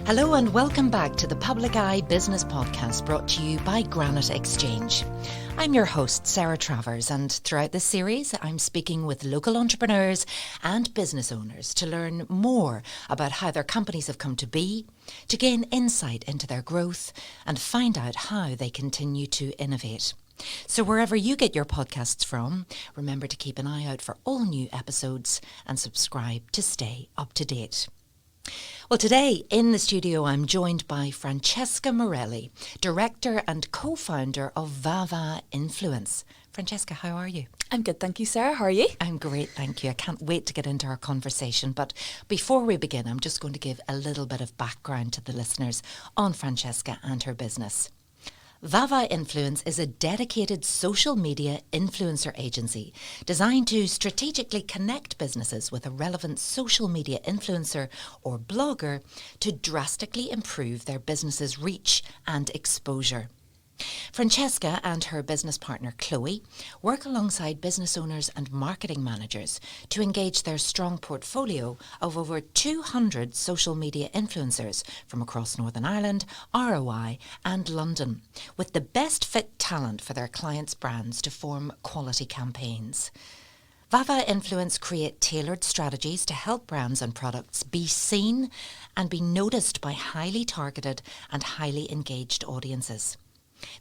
Hello and welcome back to the Public Eye Business Podcast brought to you by Granite Exchange. I'm your host, Sarah Travers, and throughout this series, I'm speaking with local entrepreneurs and business owners to learn more about how their companies have come to be, to gain insight into their growth, and find out how they continue to innovate. So wherever you get your podcasts from, remember to keep an eye out for all new episodes and subscribe to stay up to date. Well, today in the studio, I'm joined by Francesca Morelli, director and co-founder of VAVA Influence. Francesca, how are you? I'm good, thank you, Sarah. How are you? I'm great, thank you. I can't wait to get into our conversation. But before we begin, I'm just going to give a little bit of background to the listeners on Francesca and her business. VAVA Influence is a dedicated social media influencer agency designed to strategically connect businesses with a relevant social media influencer or blogger to drastically improve their business's reach and exposure. Francesca and her business partner Chloe work alongside business owners and marketing managers to engage their strong portfolio of over 200 social media influencers from across Northern Ireland, ROI and London, with the best fit talent for their clients' brands to form quality campaigns. VAVA Influence create tailored strategies to help brands and products be seen and be noticed by highly targeted and highly engaged audiences.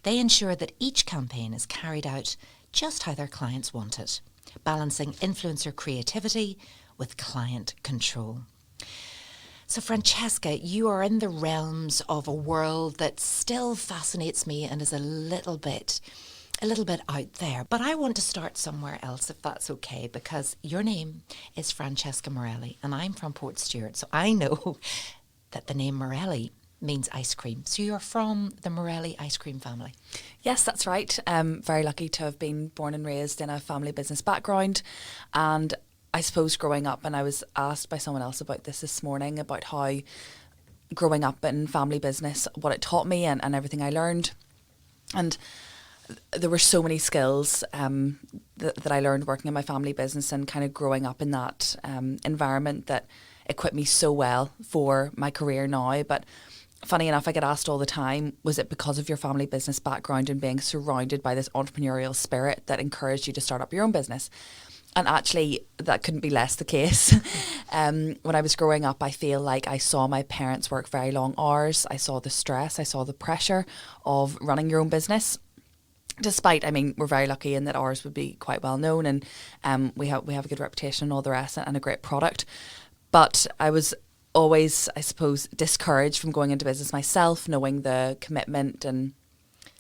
They ensure that each campaign is carried out just how their clients want it, balancing influencer creativity with client control. So Francesca, you are in the realms of a world that still fascinates me and is a little bit out there. But I want to start somewhere else, if that's okay, because your name is Francesca Morelli and I'm from Portstewart, so I know that the name Morelli means ice cream. So you're from the Morelli ice cream family? Yes, that's right. Very lucky to have been born and raised in a family business background. And I suppose growing up, and I was asked by someone else about this morning, about how growing up in family business, what it taught me and everything I learned. And there were so many skills that I learned working in my family business and kind of growing up in that environment that equipped me so well for my career now. But funny enough, I get asked all the time, was it because of your family business background and being surrounded by this entrepreneurial spirit that encouraged you to start up your own business? And actually, that couldn't be less the case. When I was growing up, I feel like I saw my parents work very long hours. I saw the stress, I saw the pressure of running your own business. Despite, we're very lucky in that ours would be quite well known and we have a good reputation and all the rest and a great product. But I was always, I suppose, discouraged from going into business myself, knowing the commitment and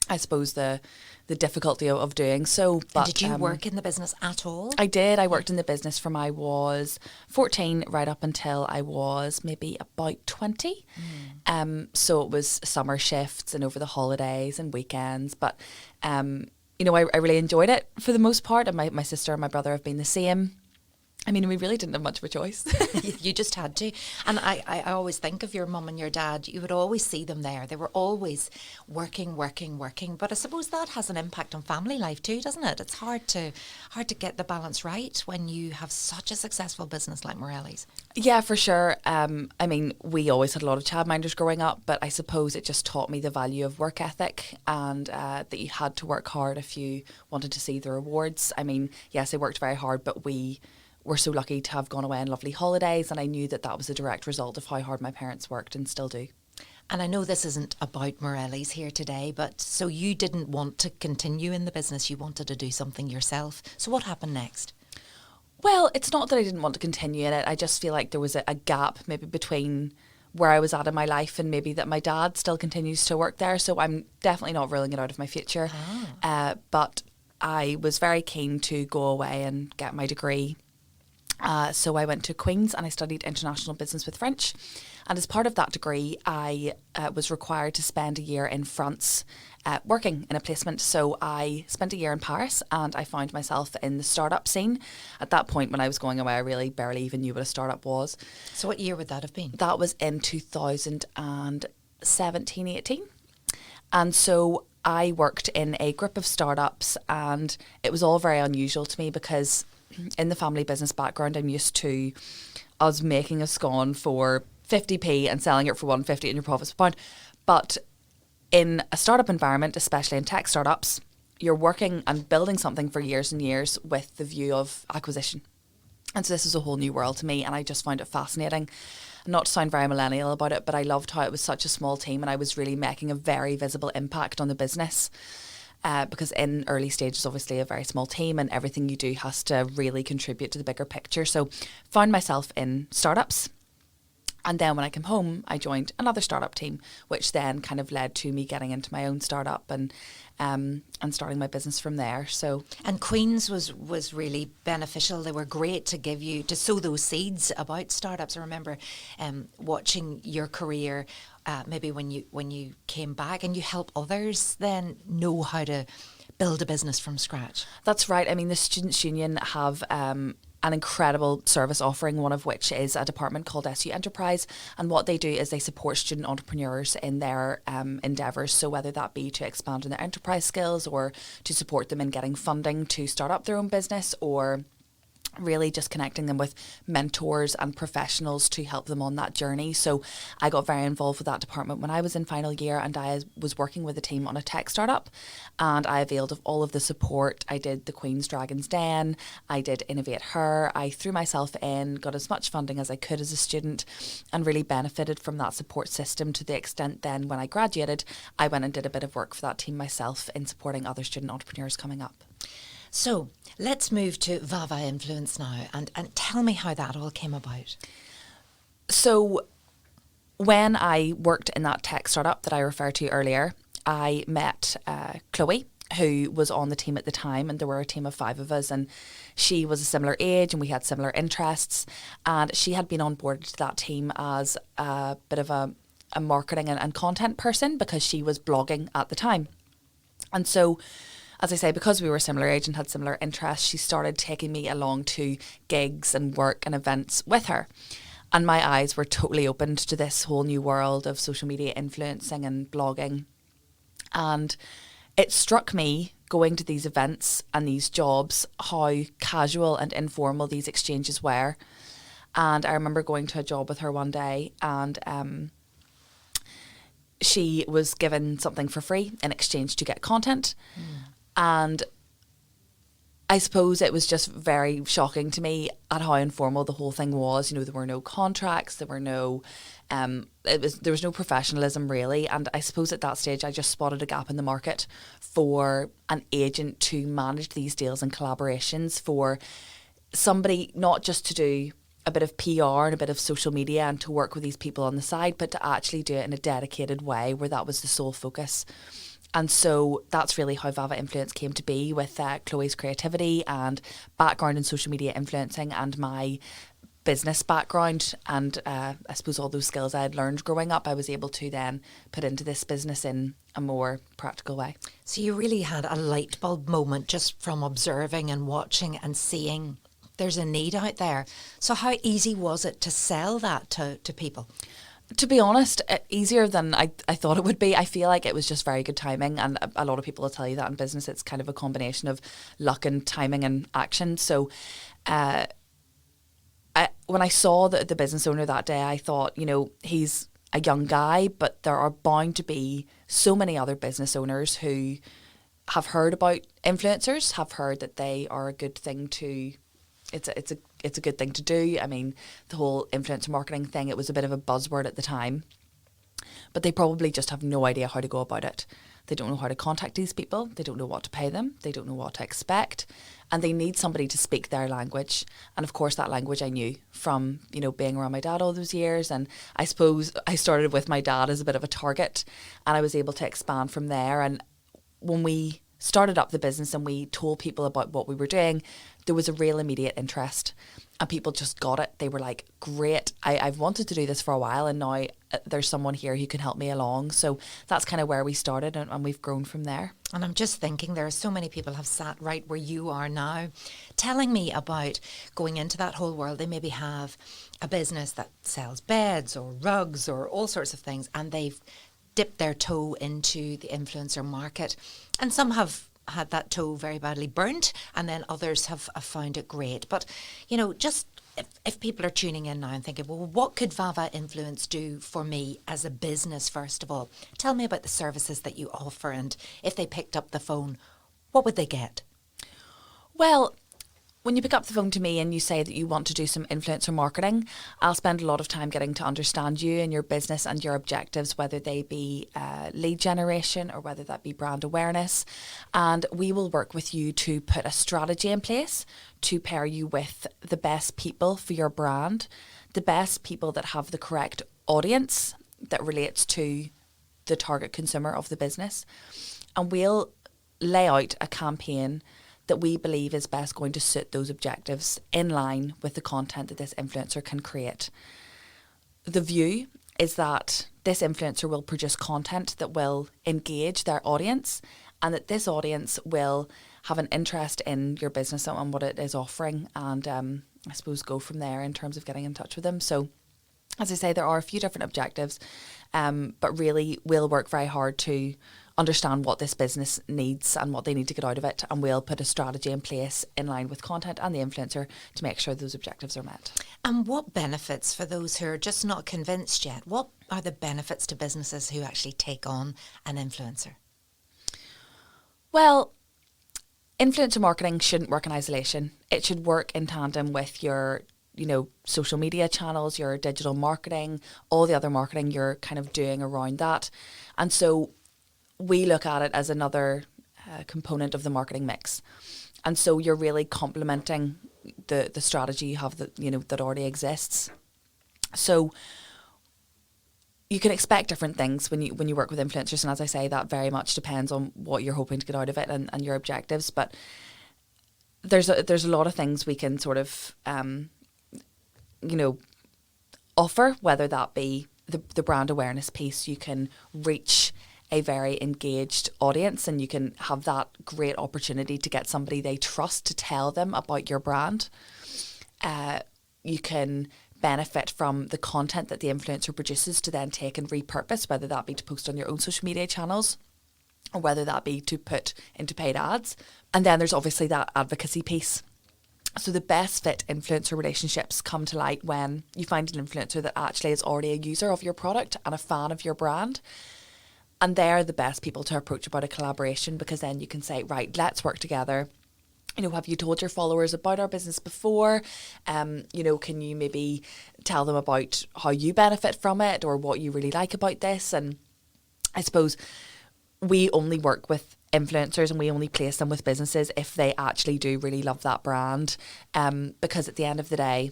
I suppose the difficulty of doing so. But did you work in the business at all? I did. I worked in the business from I was 14 right up until I was maybe about 20. So it was summer shifts and over the holidays and weekends. But, I really enjoyed it for the most part. And my sister and my brother have been the same. We really didn't have much of a choice. You just had to. And I always think of your mum and your dad. You would always see them there. They were always working. But I suppose that has an impact on family life too, doesn't it? It's hard to get the balance right when you have such a successful business like Morelli's. Yeah, for sure. We always had a lot of childminders growing up, but I suppose it just taught me the value of work ethic and that you had to work hard if you wanted to see the rewards. Yes, I worked very hard, but we're so lucky to have gone away on lovely holidays, and I knew that was a direct result of how hard my parents worked and still do. And I know this isn't about Morelli's here today, but so you didn't want to continue in the business, you wanted to do something yourself. So what happened next? Well, it's not that I didn't want to continue in it. I just feel like there was a gap maybe between where I was at in my life and maybe that my dad still continues to work there. So I'm definitely not ruling it out of my future. But I was very keen to go away and get my degree. So I went to Queen's and I studied international business with French. And as part of that degree, I was required to spend a year in France working in a placement. So I spent a year in Paris and I found myself in the startup scene. At that point when I was going away, I really barely even knew what a startup was. So what year would that have been? That was in 2017, 18. And so I worked in a group of startups and it was all very unusual to me because in the family business background, I'm used to us making a scone for 50p and selling it for 150 and your profits a pound. But in a startup environment, especially in tech startups, you're working and building something for years and years with the view of acquisition. And so this is a whole new world to me, and I just found it fascinating. Not to sound very millennial about it, but I loved how it was such a small team and I was really making a very visible impact on the business. Because in early stages, obviously a very small team and everything you do has to really contribute to the bigger picture. So found myself in startups. And then when I came home, I joined another startup team, which then kind of led to me getting into my own startup and starting my business from there. So, and Queen's was really beneficial. They were great to give you, to sow those seeds about startups. I remember watching your career, maybe when you came back, and you help others then know how to build a business from scratch. That's right. I mean, the Students' Union have an incredible service offering, one of which is a department called SU Enterprise. And what they do is they support student entrepreneurs in their endeavours. So whether that be to expand on their enterprise skills or to support them in getting funding to start up their own business, or really just connecting them with mentors and professionals to help them on that journey. So I got very involved with that department when I was in final year, and I was working with a team on a tech startup, and I availed of all of the support. I did the Queen's Dragon's Den, I did Innovate Her, I threw myself in, got as much funding as I could as a student, and really benefited from that support system to the extent then when I graduated, I went and did a bit of work for that team myself in supporting other student entrepreneurs coming up. So let's move to VAVA Influence now, and tell me how that all came about. So when I worked in that tech startup that I referred to earlier, I met Chloe, who was on the team at the time, and there were a team of 5 of us, and she was a similar age and we had similar interests, and she had been onboarded to that team as a bit of a marketing and content person because she was blogging at the time. And so, as I say, because we were similar age and had similar interests, she started taking me along to gigs and work and events with her. And my eyes were totally opened to this whole new world of social media influencing and blogging. And it struck me, going to these events and these jobs, how casual and informal these exchanges were. And I remember going to a job with her one day, and she was given something for free in exchange to get content. And I suppose it was just very shocking to me at how informal the whole thing was. You know, there were no contracts, there were no, there was no professionalism really. And I suppose at that stage I just spotted a gap in the market for an agent to manage these deals and collaborations, for somebody not just to do a bit of PR and a bit of social media and to work with these people on the side, but to actually do it in a dedicated way where that was the sole focus. And so that's really how VAVA Influence came to be, with Chloe's creativity and background in social media influencing and my business background, and I suppose all those skills I had learned growing up, I was able to then put into this business in a more practical way. So you really had a light bulb moment just from observing and watching and seeing there's a need out there. So how easy was it to sell that to people? To be honest, easier than I thought it would be. I feel like it was just very good timing, and a lot of people will tell you that in business it's kind of a combination of luck and timing and action. So when I saw the business owner that day, I thought, you know, he's a young guy, but there are bound to be so many other business owners who have heard about influencers, have heard that they are a good thing to, it's a good thing to do. I mean, the whole influencer marketing thing, it was a bit of a buzzword at the time, but they probably just have no idea how to go about it. They don't know how to contact these people. They don't know what to pay them. They don't know what to expect. And they need somebody to speak their language. And of course, that language I knew from, you know, being around my dad all those years. And I suppose I started with my dad as a bit of a target, and I was able to expand from there. And when we started up the business and we told people about what we were doing, there was a real immediate interest, and people just got it. They were like, great, I've wanted to do this for a while, and now there's someone here who can help me along. So that's kind of where we started, and we've grown from there. And I'm just thinking, there are so many people have sat right where you are now telling me about going into that whole world. They maybe have a business that sells beds or rugs or all sorts of things, and they've dipped their toe into the influencer market, and some have had that toe very badly burnt, and then others have found it great. But, you know, just if people are tuning in now and thinking, well, what could VAVA Influence do for me as a business, first of all? Tell me about the services that you offer, and if they picked up the phone, what would they get? Well, when you pick up the phone to me and you say that you want to do some influencer marketing, I'll spend a lot of time getting to understand you and your business and your objectives, whether they be lead generation or whether that be brand awareness. And we will work with you to put a strategy in place to pair you with the best people for your brand, the best people that have the correct audience that relates to the target consumer of the business. And we'll lay out a campaign that we believe is best going to suit those objectives in line with the content that this influencer can create. The view is that this influencer will produce content that will engage their audience, and that this audience will have an interest in your business and what it is offering, and I suppose go from there in terms of getting in touch with them. So as I say, there are a few different objectives, but really we'll work very hard to understand what this business needs and what they need to get out of it, and we'll put a strategy in place in line with content and the influencer to make sure those objectives are met. And what benefits, for those who are just not convinced yet, what are the benefits to businesses who actually take on an influencer? Well, influencer marketing shouldn't work in isolation. It should work in tandem with your social media channels, your digital marketing, all the other marketing you're kind of doing around that. And so we look at it as another component of the marketing mix. And so you're really complementing the strategy you have that already exists. So you can expect different things when you work with influencers, and as I say, that very much depends on what you're hoping to get out of it and your objectives. But there's a lot of things we can sort of offer, whether that be the brand awareness piece. You can reach a very engaged audience, and you can have that great opportunity to get somebody they trust to tell them about your brand. You can benefit from the content that the influencer produces to then take and repurpose, whether that be to post on your own social media channels or whether that be to put into paid ads. And then there's obviously that advocacy piece. So the best fit influencer relationships come to light when you find an influencer that actually is already a user of your product and a fan of your brand. And they're the best people to approach about a collaboration, because then you can say, right, let's work together. Have you told your followers about our business before? Can you maybe tell them about how you benefit from it or what you really like about this? And I suppose we only work with influencers and we only place them with businesses if they actually do really love that brand. Because at the end of the day,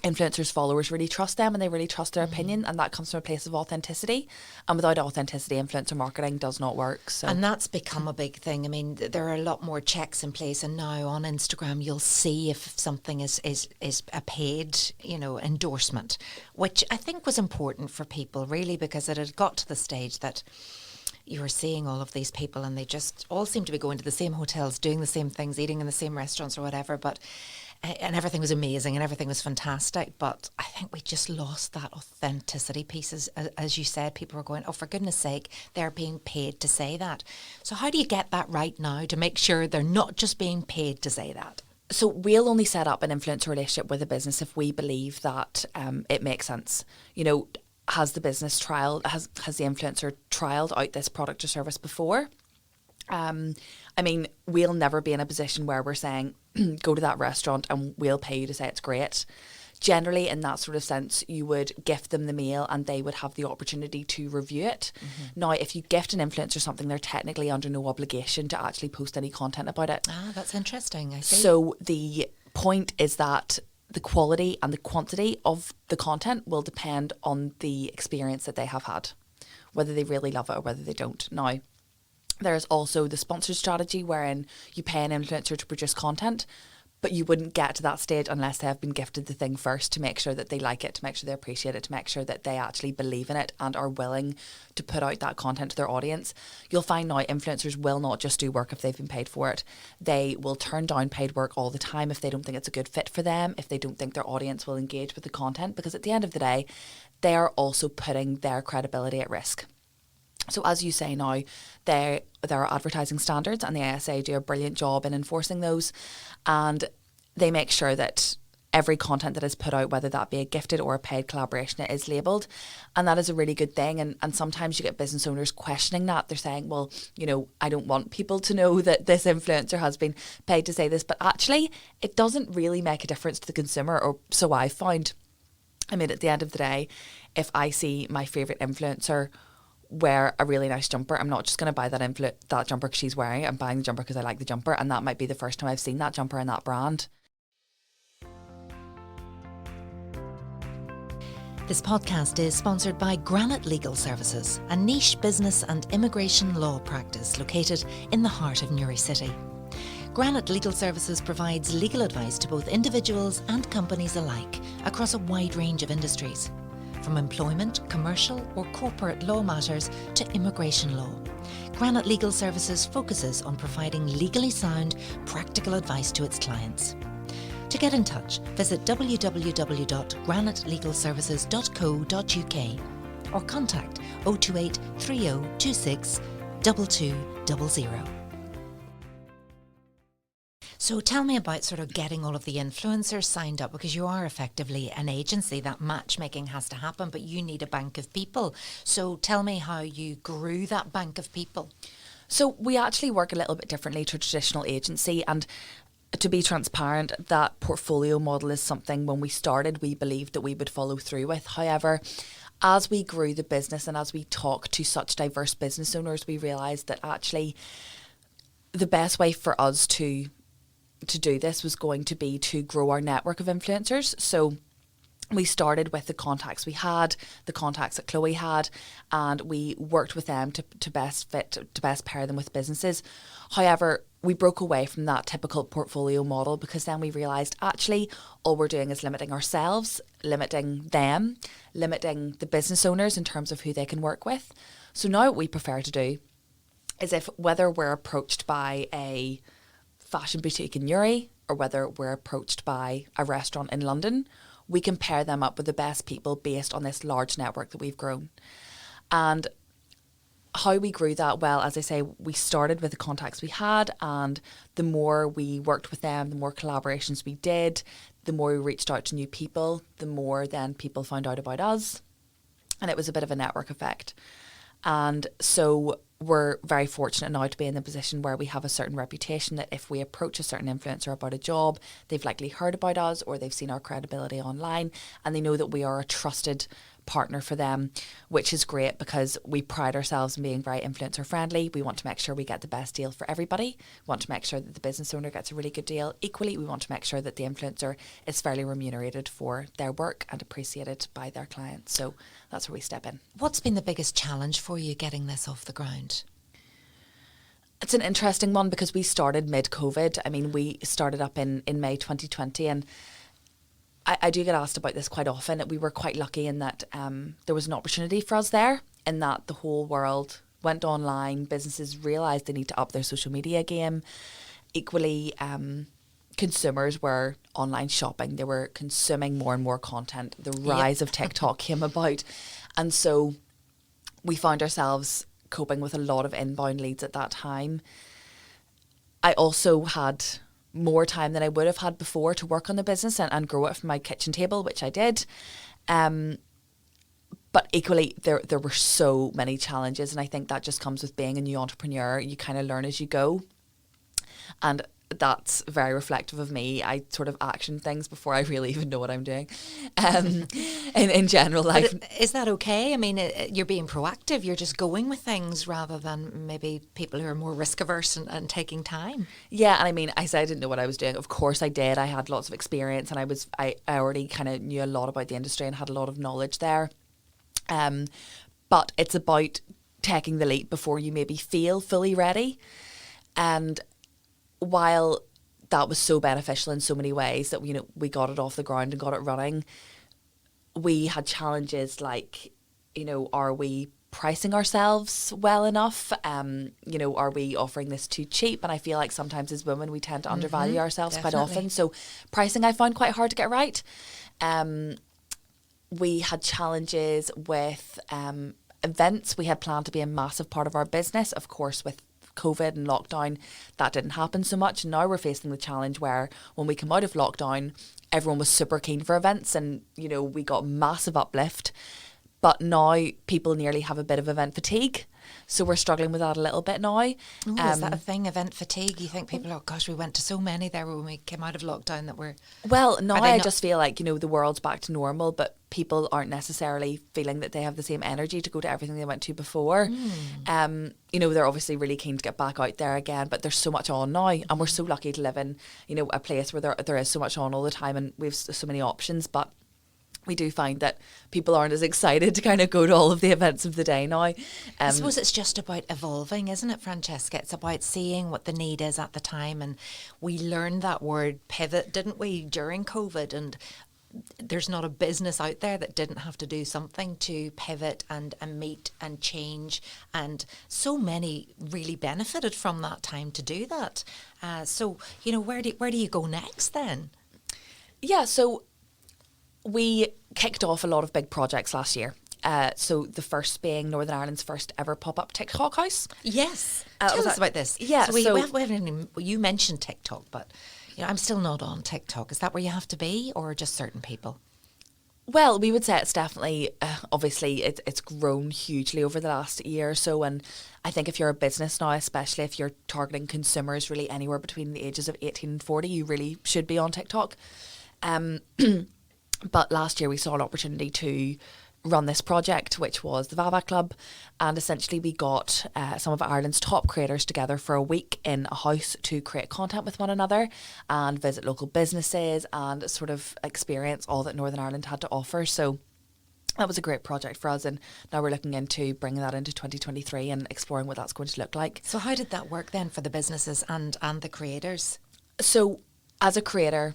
influencers' followers really trust them and they really trust their opinion, and that comes from a place of authenticity. And without authenticity, influencer marketing does not work. So. And that's become a big thing. I mean, there are a lot more checks in place, and now on Instagram you'll see if something is a paid, endorsement, which I think was important for people, really, because it had got to the stage that you were seeing all of these people and they just all seem to be going to the same hotels, doing the same things, eating in the same restaurants or whatever, and everything was amazing and everything was fantastic. But I think we just lost that authenticity piece. As you said, people were going, oh, for goodness sake, they're being paid to say that. So how do you get that right now to make sure they're not just being paid to say that? So we'll only set up an influencer relationship with a business if we believe that it makes sense. Has the business has the influencer trialed out this product or service before? We'll never be in a position where we're saying, go to that restaurant and we'll pay you to say it's great. Generally, in that sort of sense, you would gift them the meal and they would have the opportunity to review it. Mm-hmm. Now, if you gift an influencer something, they're technically under no obligation to actually post any content about it. Ah, that's interesting. I see. So the point is that the quality and the quantity of the content will depend on the experience that they have had, whether they really love it or whether they don't. Now, there's also the sponsored strategy wherein you pay an influencer to produce content, but you wouldn't get to that stage unless they have been gifted the thing first, to make sure that they like it, to make sure they appreciate it, to make sure that they actually believe in it and are willing to put out that content to their audience. You'll find now influencers will not just do work if they've been paid for it. They will turn down paid work all the time if they don't think it's a good fit for them, if they don't think their audience will engage with the content, because at the end of the day, they are also putting their credibility at risk. So as you say now, there are advertising standards and the ASA do a brilliant job in enforcing those, and they make sure that every content that is put out, whether that be a gifted or a paid collaboration, it is labelled. And that is a really good thing. And sometimes you get business owners questioning that. They're saying, well, I don't want people to know that this influencer has been paid to say this. But actually, it doesn't really make a difference to the consumer, or so I found. I mean, at the end of the day, if I see my favourite influencer wear a really nice jumper, I'm not just going to buy that jumper because she's wearing it. I'm buying the jumper because I like the jumper. And that might be the first time I've seen that jumper and that brand. This podcast is sponsored by Granite Legal Services, a niche business and immigration law practice located in the heart of Newry City. Granite Legal Services provides legal advice to both individuals and companies alike across a wide range of industries, from employment, commercial or corporate law matters to immigration law. Granite Legal Services focuses on providing legally sound, practical advice to its clients. To get in touch, visit www.granitelegalservices.co.uk or contact 028 3026 2200. So tell me about sort of getting all of the influencers signed up, because you are effectively an agency. That matchmaking has to happen, but you need a bank of people. So tell me how you grew that bank of people. So we actually work a little bit differently to a traditional agency, and to be transparent, that portfolio model is something when we started we believed that we would follow through with. However, as we grew the business and as we talked to such diverse business owners, we realised that actually the best way for us to do this was going to be to grow our network of influencers. So we started with the contacts we had, the contacts that Chloe had, and we worked with them to best pair them with businesses. However, we broke away from that typical portfolio model because then we realised actually all we're doing is limiting ourselves, limiting them, limiting the business owners in terms of who they can work with. So now what we prefer to do is, if whether we're approached by a fashion boutique in Newry or whether we're approached by a restaurant in London, we can pair them up with the best people based on this large network that we've grown. And how we grew that, well, as I say, we started with the contacts we had, and the more we worked with them, the more collaborations we did, the more we reached out to new people, the more then people found out about us. And it was a bit of a network effect. And so we're very fortunate now to be in the position where we have a certain reputation that if we approach a certain influencer about a job, they've likely heard about us or they've seen our credibility online, and they know that we are a trusted partner for them, which is great because we pride ourselves in being very influencer friendly. We want to make sure we get the best deal for everybody. We want to make sure that the business owner gets a really good deal. Equally, we want to make sure that the influencer is fairly remunerated for their work and appreciated by their clients. So that's where we step in. What's been the biggest challenge for you getting this off the ground? It's an interesting one because we started mid-COVID. I mean, we started up in May 2020, and I do get asked about this quite often. We were quite lucky in that there was an opportunity for us there, in that the whole world went online. Businesses realised they need to up their social media game. Equally, consumers were online shopping. They were consuming more and more content. The rise of TikTok came about. And so we found ourselves coping with a lot of inbound leads at that time. I also had more time than I would have had before to work on the business and grow it from my kitchen table, which I did. But equally, there were so many challenges, and I think that just comes with being a new entrepreneur. You kind of learn as you go. And that's very reflective of me. I sort of action things before I really even know what I'm doing. In general life. But is that okay? I mean, you're being proactive. You're just going with things rather than maybe people who are more risk averse and taking time. Yeah, and I mean, I said I didn't know what I was doing. Of course I did. I had lots of experience, and I already kind of knew a lot about the industry and had a lot of knowledge there. But it's about taking the leap before you maybe feel fully ready. And while that was so beneficial in so many ways that we got it off the ground and got it running, we had challenges like, are we pricing ourselves well enough? Are we offering this too cheap? And I feel like sometimes as women we tend to undervalue ourselves quite often. So pricing I found quite hard to get right. We had challenges with events. We had planned to be a massive part of our business. Of course, with COVID and lockdown, that didn't happen so much. And now we're facing the challenge where when we come out of lockdown, everyone was super keen for events, and we got massive uplift. But now people nearly have a bit of event fatigue. So we're struggling with that a little bit now. Ooh, is that a thing, event fatigue? You think people, oh gosh, we went to so many there when we came out of lockdown that we're... Well, now I just feel like, the world's back to normal, but people aren't necessarily feeling that they have the same energy to go to everything they went to before. They're obviously really keen to get back out there again, but there's so much on now. And we're so lucky to live in, a place where there is so much on all the time, and we have so many options. But we do find that people aren't as excited to kind of go to all of the events of the day now. I suppose it's just about evolving, isn't it, Francesca? It's about seeing what the need is at the time. And we learned that word pivot, didn't we, during COVID? And there's not a business out there that didn't have to do something to pivot and meet and change. And so many really benefited from that time to do that. So, where do you go next then? Yeah, so we kicked off a lot of big projects last year. So the first being Northern Ireland's first ever pop-up TikTok house. Yes. Tell us about this. Yeah. So we haven't even, you mentioned TikTok, but I'm still not on TikTok. Is that where you have to be, or just certain people? Well, we would say it's definitely, obviously, it's grown hugely over the last year or so. And I think if you're a business now, especially if you're targeting consumers really anywhere between the ages of 18 and 40, you really should be on TikTok. But last year we saw an opportunity to run this project, which was the VAVA Club, and essentially we got some of Ireland's top creators together for a week in a house to create content with one another and visit local businesses and sort of experience all that Northern Ireland had to offer. So that was a great project for us, and now we're looking into bringing that into 2023 and exploring what that's going to look like. So how did that work then for the businesses and the creators? So as a creator,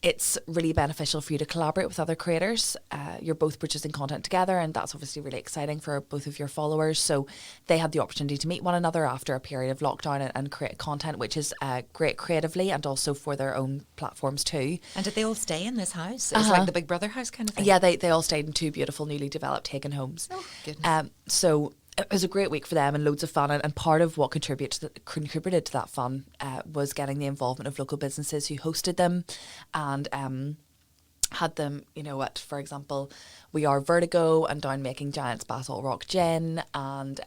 it's really beneficial for you to collaborate with other creators. You're both producing content together, and that's obviously really exciting for both of your followers. So they had the opportunity to meet one another after a period of lockdown and create content, which is great creatively and also for their own platforms too. And did they all stay in this house? It was like the Big Brother house kind of thing? Yeah, they all stayed in two beautiful newly developed Hagen homes. Oh, goodness. So it was a great week for them and loads of fun, and part of what contributed to that fun was getting the involvement of local businesses who hosted them and had them, at, for example, We Are Vertigo and Down Making Giants Basalt Rock Gin, and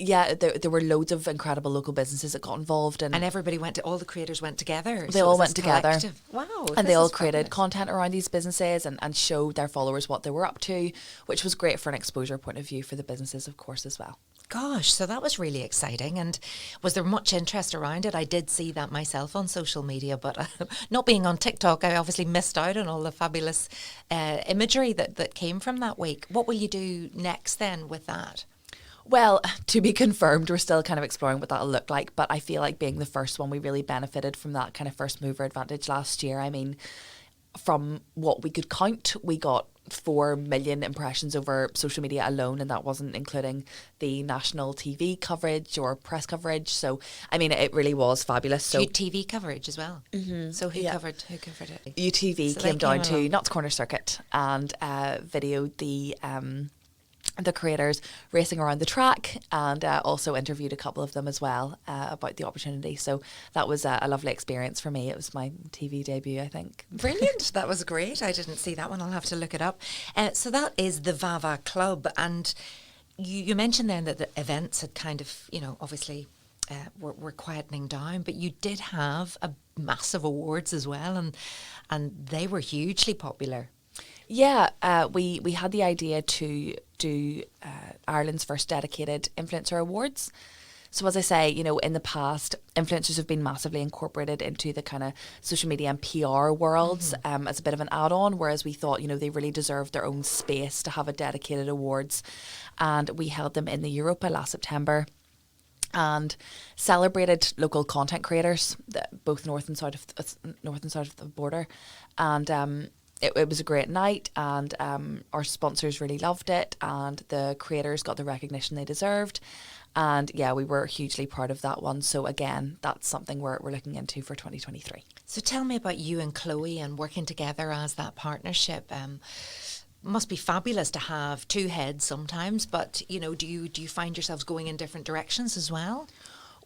there were loads of incredible local businesses that got involved. And everybody all the creators went together. They all went together. Collective. Wow. And they all created content around these businesses and showed their followers what they were up to, which was great for an exposure point of view for the businesses, of course, as well. Gosh, so that was really exciting. And was there much interest around it? I did see that myself on social media, but not being on TikTok, I obviously missed out on all the fabulous imagery that came from that week. What will you do next then with that? Well, to be confirmed, we're still kind of exploring what that'll look like, but I feel like being the first one, we really benefited from that kind of first mover advantage last year. I mean, from what we could count, we got 4 million impressions over social media alone, and that wasn't including the national TV coverage or press coverage. So, I mean, it really was fabulous. So TV coverage as well. Mm-hmm. So who covered it? UTV came down to Notts Corner Circuit and videoed the creators racing around the track, and also interviewed a couple of them as well about the opportunity. So that was a lovely experience for me. It was my TV debut, I think. Brilliant. That was great. I didn't see that one. I'll have to look it up. So that is the VAVA Club. And you mentioned then that the events had kind of, obviously were quietening down, but you did have a massive awards as well, and they were hugely popular. Yeah, we had the idea to do Ireland's first dedicated influencer awards. So as I say, in the past, influencers have been massively incorporated into the kind of social media and PR worlds as a bit of an add-on, whereas we thought, they really deserved their own space to have a dedicated awards. And we held them in the Europa last September and celebrated local content creators, both north and south of the border. And it was a great night, and our sponsors really loved it, and the creators got the recognition they deserved. And yeah, we were hugely proud of that one. So again, that's something we're looking into for 2023. So tell me about you and Chloe and working together as that partnership. Must be fabulous to have two heads sometimes, but do you find yourselves going in different directions as well?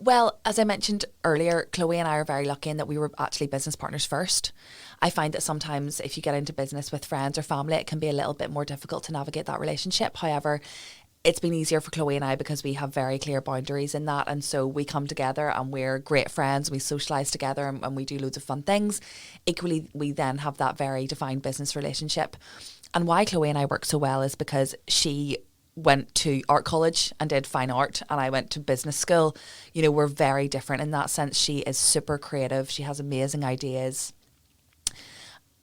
Well, as I mentioned earlier, Chloe and I are very lucky in that we were actually business partners first. I find that sometimes if you get into business with friends or family, it can be a little bit more difficult to navigate that relationship. However, it's been easier for Chloe and I because we have very clear boundaries in that. And so we come together and we're great friends. We socialise together and we do loads of fun things. Equally, we then have that very defined business relationship. And why Chloe and I work so well is because she went to art college and did fine art, and I went to business school. You know, we're very different in that sense. She is super creative. She has amazing ideas,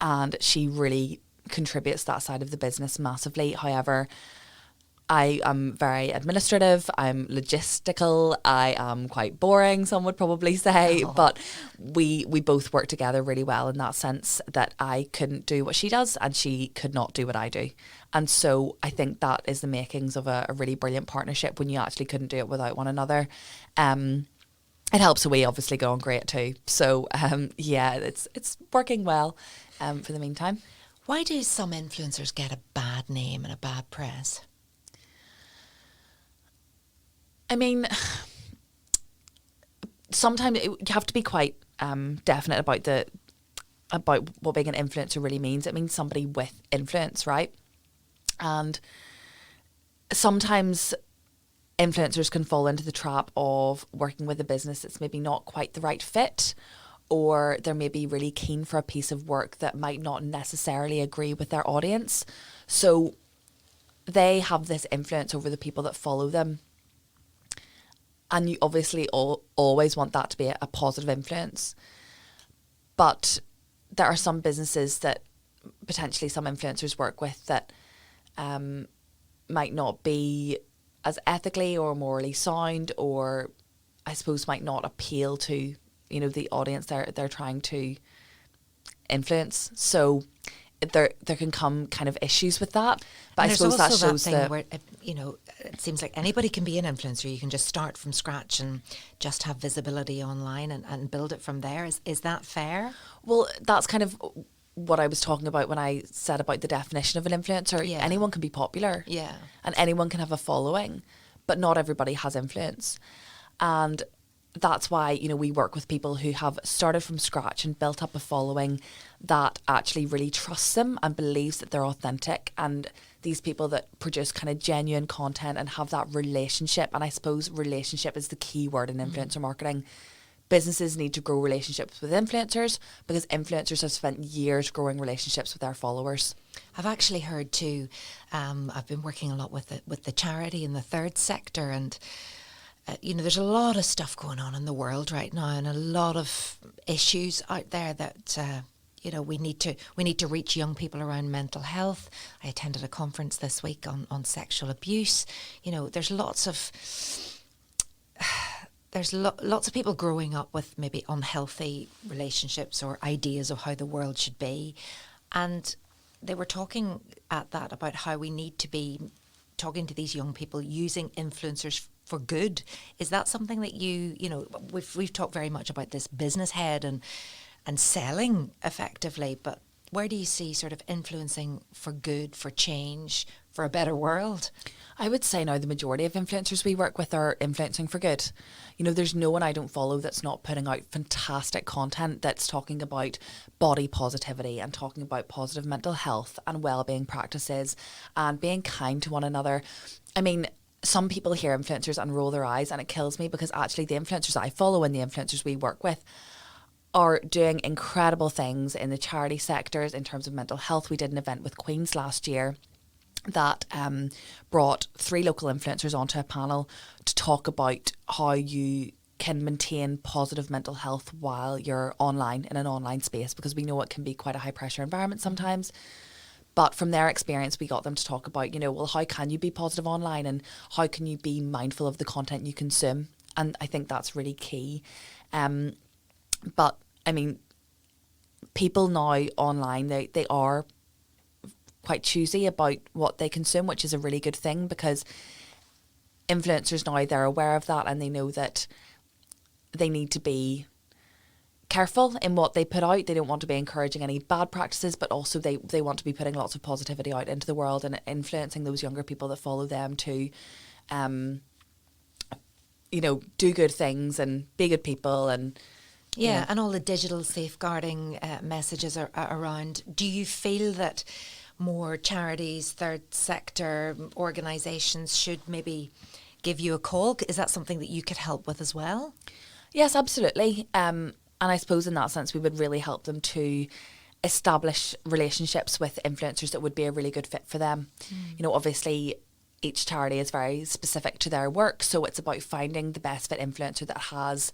and she really contributes that side of the business massively. However, I am very administrative, I'm logistical, I am quite boring, some would probably say, but we both work together really well in that sense, that I couldn't do what she does and she could not do what I do. And so I think that is the makings of a really brilliant partnership when you actually couldn't do it without one another. It helps we obviously go on great too. So yeah, it's working well for the meantime. Why do some influencers get a bad name and a bad press? I mean, sometimes you have to be quite definite about what being an influencer really means. It means somebody with influence, right? And sometimes influencers can fall into the trap of working with a business that's maybe not quite the right fit, or they're maybe really keen for a piece of work that might not necessarily agree with their audience. So they have this influence over the people that follow them. And you obviously always want that to be a positive influence. But there are some businesses that potentially some influencers work with that might not be as ethically or morally sound, or I suppose might not appeal to, you know, the audience they're trying to influence. So there can come kind of issues with that. But I suppose that shows that thing where, you know, it seems like anybody can be an influencer. You can just start from scratch and just have visibility online and build it from there. Is that fair? Well, that's kind of what I was talking about when I said about the definition of an influencer. Yeah. Anyone can be popular. Yeah. And anyone can have a following, but not everybody has influence. And that's why, you know, we work with people who have started from scratch and built up a following that actually really trusts them and believes that they're authentic, and these people that produce kind of genuine content and have that relationship. And I suppose relationship is the key word in influencer marketing. Businesses need to grow relationships with influencers because influencers have spent years growing relationships with their followers. I've actually heard too, I've been working a lot with the charity and the third sector, and you know, there's a lot of stuff going on in the world right now, and a lot of issues out there that you know, we need to reach young people around mental health. I attended a conference this week on sexual abuse. You know, there's lots of lots of people growing up with maybe unhealthy relationships or ideas of how the world should be, and they were talking at that about how we need to be talking to these young people using influencers for good. Is that something that you know, we've talked very much about this business head and selling effectively, but where do you see sort of influencing for good, for change, for a better world? I would say now the majority of influencers we work with are influencing for good. You know, there's no one I don't follow that's not putting out fantastic content that's talking about body positivity and talking about positive mental health and well-being practices and being kind to one another. I mean, some people hear influencers and roll their eyes, and it kills me because actually the influencers I follow and the influencers we work with are doing incredible things in the charity sectors in terms of mental health. We did an event with Queen's last year that brought 3 local influencers onto a panel to talk about how you can maintain positive mental health while you're online, in an online space, because we know it can be quite a high pressure environment sometimes. But from their experience, we got them to talk about, you know, well, how can you be positive online and how can you be mindful of the content you consume? And I think that's really key. But I mean, people now online, they are quite choosy about what they consume, which is a really good thing, because influencers now, they're aware of that and they know that they need to be careful in what they put out. They don't want to be encouraging any bad practices, but also they want to be putting lots of positivity out into the world and influencing those younger people that follow them to do good things and be good people and yeah, and all the digital safeguarding messages are around. Do you feel that more charities, third sector organisations should maybe give you a call? Is that something that you could help with as well? Yes, absolutely. And I suppose in that sense, we would really help them to establish relationships with influencers that would be a really good fit for them. Obviously, each charity is very specific to their work, so it's about finding the best fit influencer that has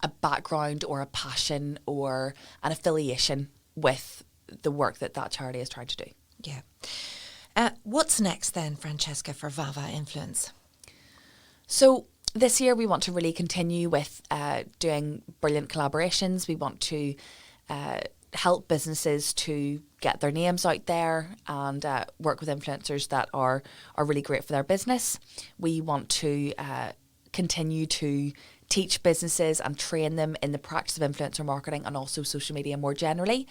a background or a passion or an affiliation with the work that charity is trying to do. Yeah. What's next then, Francesca, for VAVA Influence? So this year we want to really continue with doing brilliant collaborations. We want to help businesses to get their names out there and work with influencers that are really great for their business. We want to continue to teach businesses and train them in the practice of influencer marketing and also social media more generally,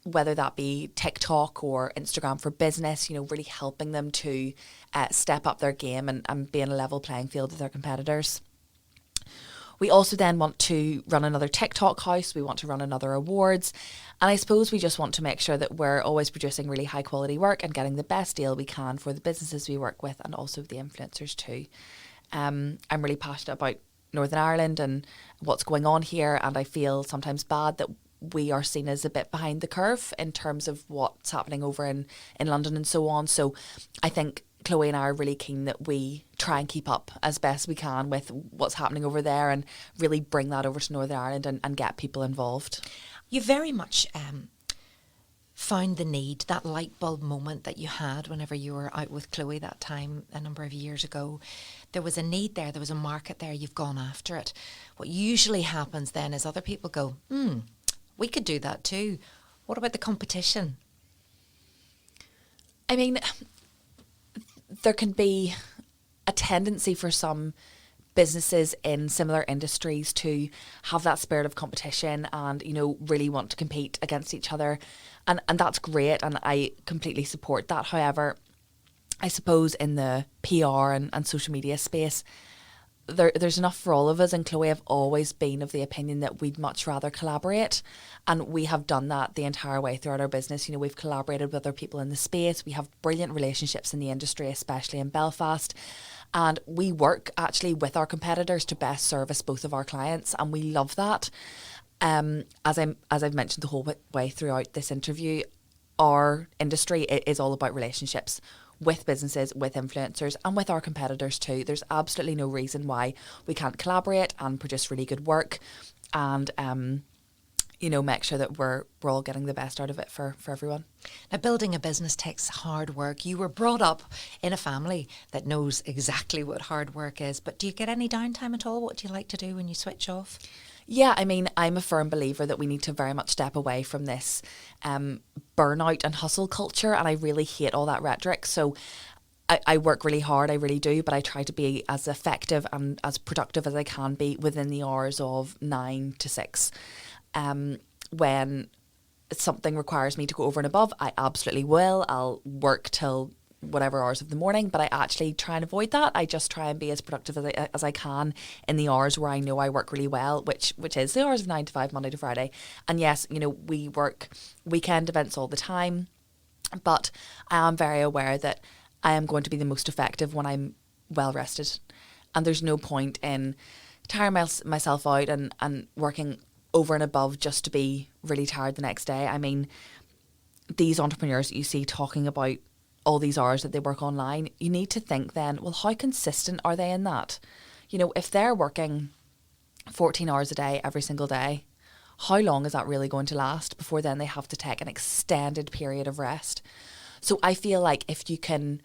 whether that be TikTok or Instagram for business, really helping them to step up their game and be in a level playing field with their competitors. We also then want to run another TikTok house. We want to run another awards. And I suppose we just want to make sure that we're always producing really high quality work and getting the best deal we can for the businesses we work with and also the influencers too. I'm really passionate about Northern Ireland and what's going on here, and I feel sometimes bad that we are seen as a bit behind the curve in terms of what's happening over in London and so on. So I think Chloe and I are really keen that we try and keep up as best we can with what's happening over there and really bring that over to Northern Ireland and get people involved. You very much found the need, that light bulb moment that you had whenever you were out with Chloe that time a number of years ago. There was a need there was a market there, you've gone after it. What usually happens then is other people go, we could do that too. What about the competition? I mean, there can be a tendency for some businesses in similar industries to have that spirit of competition and, really want to compete against each other. And that's great, and I completely support that. However, I suppose in the PR and social media space, there's enough for all of us, and Chloe have always been of the opinion that we'd much rather collaborate, and we have done that the entire way throughout our business. We've collaborated with other people in the space. We have brilliant relationships in the industry, especially in Belfast, and we work actually with our competitors to best service both of our clients, and we love that. As I've mentioned the whole way throughout this interview, our industry is all about relationships with businesses, with influencers, and with our competitors too. There's absolutely no reason why we can't collaborate and produce really good work and make sure that we're all getting the best out of it for everyone. Now, building a business takes hard work. You were brought up in a family that knows exactly what hard work is, but do you get any downtime at all? What do you like to do when you switch off? Yeah, I mean, I'm a firm believer that we need to very much step away from this burnout and hustle culture, and I really hate all that rhetoric. So I work really hard, I really do, but I try to be as effective and as productive as I can be within the hours of 9 to 6. When something requires me to go over and above, I absolutely will. I'll work till whatever hours of the morning, but I actually try and avoid that. I just try and be as productive as I can in the hours where I know I work really well, which is the hours of 9 to 5, Monday to Friday. And yes, we work weekend events all the time, but I am very aware that I am going to be the most effective when I'm well rested. And there's no point in tiring myself out and working over and above just to be really tired the next day. I mean, these entrepreneurs that you see talking about all these hours that they work online, you need to think then, well, how consistent are they in that? If they're working 14 hours a day every single day, how long is that really going to last before then they have to take an extended period of rest? So I feel like if you can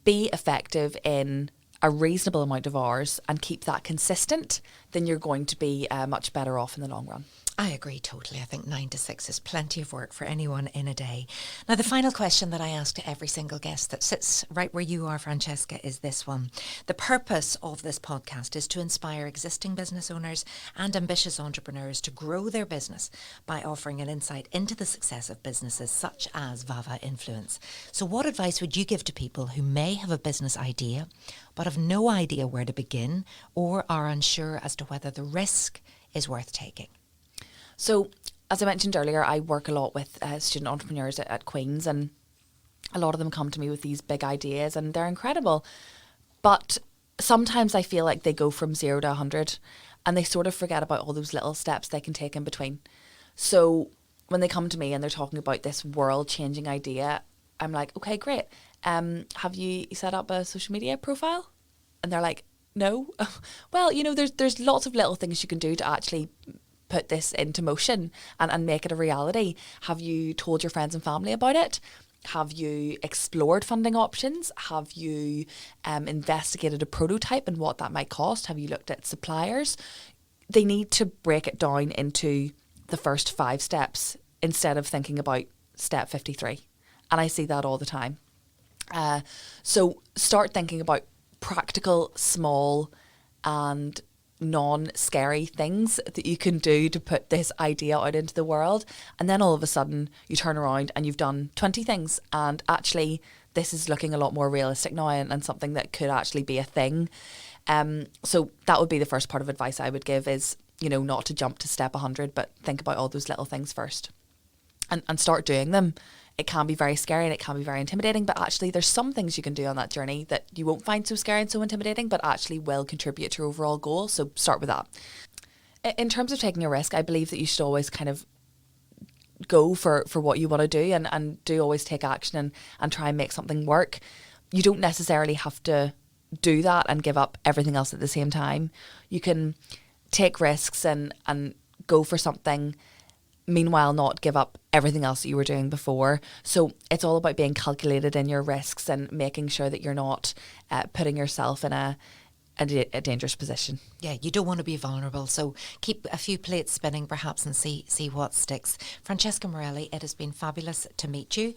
be effective in a reasonable amount of hours and keep that consistent, then you're going to be much better off in the long run. I agree totally. I think 9 to 6 is plenty of work for anyone in a day. Now, the final question that I ask to every single guest that sits right where you are, Francesca, is this one. The purpose of this podcast is to inspire existing business owners and ambitious entrepreneurs to grow their business by offering an insight into the success of businesses such as VAVA Influence. So what advice would you give to people who may have a business idea but have no idea where to begin or are unsure as to whether the risk is worth taking? So, as I mentioned earlier, I work a lot with student entrepreneurs at Queen's, and a lot of them come to me with these big ideas and they're incredible. But sometimes I feel like they go from 0 to 100 and they sort of forget about all those little steps they can take in between. So when they come to me and they're talking about this world-changing idea, I'm like, okay, great. Have you set up a social media profile? And they're like, no. Well, there's lots of little things you can do to actually put this into motion and make it a reality. Have you told your friends and family about it? Have you explored funding options? Have you investigated a prototype and what that might cost? Have you looked at suppliers? They need to break it down into the first 5 steps instead of thinking about step 53. And I see that all the time. So start thinking about practical, small and non-scary things that you can do to put this idea out into the world, and then all of a sudden you turn around and you've done 20 things and actually this is looking a lot more realistic now and something that could actually be a thing. So that would be the first part of advice I would give is, not to jump to step 100 but think about all those little things first and start doing them. It can be very scary and it can be very intimidating, but actually there's some things you can do on that journey that you won't find so scary and so intimidating, but actually will contribute to your overall goal. So start with that. In terms of taking a risk, I believe that you should always kind of go for what you want to do and do always take action and try and make something work. You don't necessarily have to do that and give up everything else at the same time. You can take risks and go for something, meanwhile not give up everything else that you were doing before. So it's all about being calculated in your risks and making sure that you're not putting yourself in a dangerous position. Yeah, you don't want to be vulnerable. So keep a few plates spinning perhaps and see what sticks. Francesca Morelli, it has been fabulous to meet you.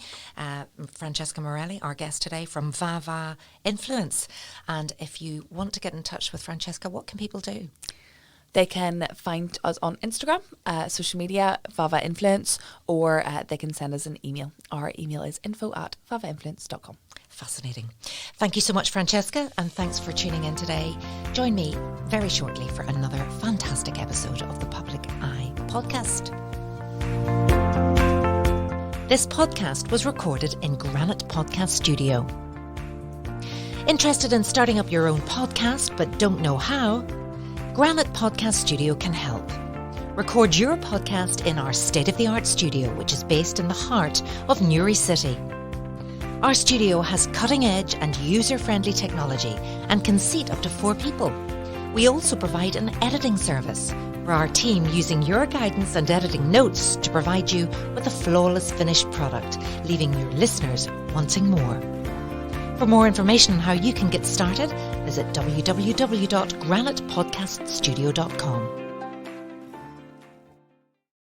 Francesca Morelli, our guest today from VAVA Influence. And if you want to get in touch with Francesca, what can people do? They can find us on Instagram, social media, VAVA Influence, or they can send us an email. Our email is info@vavainfluence.com. Fascinating. Thank you so much, Francesca, and thanks for tuning in today. Join me very shortly for another fantastic episode of the Public Eye podcast. This podcast was recorded in Granite Podcast Studio. Interested in starting up your own podcast but don't know how? Granite Podcast Studio can help. Record your podcast in our state-of-the-art studio, which is based in the heart of Newry City. Our studio has cutting-edge and user-friendly technology and can seat up to 4 people. We also provide an editing service for our team using your guidance and editing notes to provide you with a flawless finished product, leaving your listeners wanting more. For more information on how you can get started, visit www.granitepodcaststudio.com.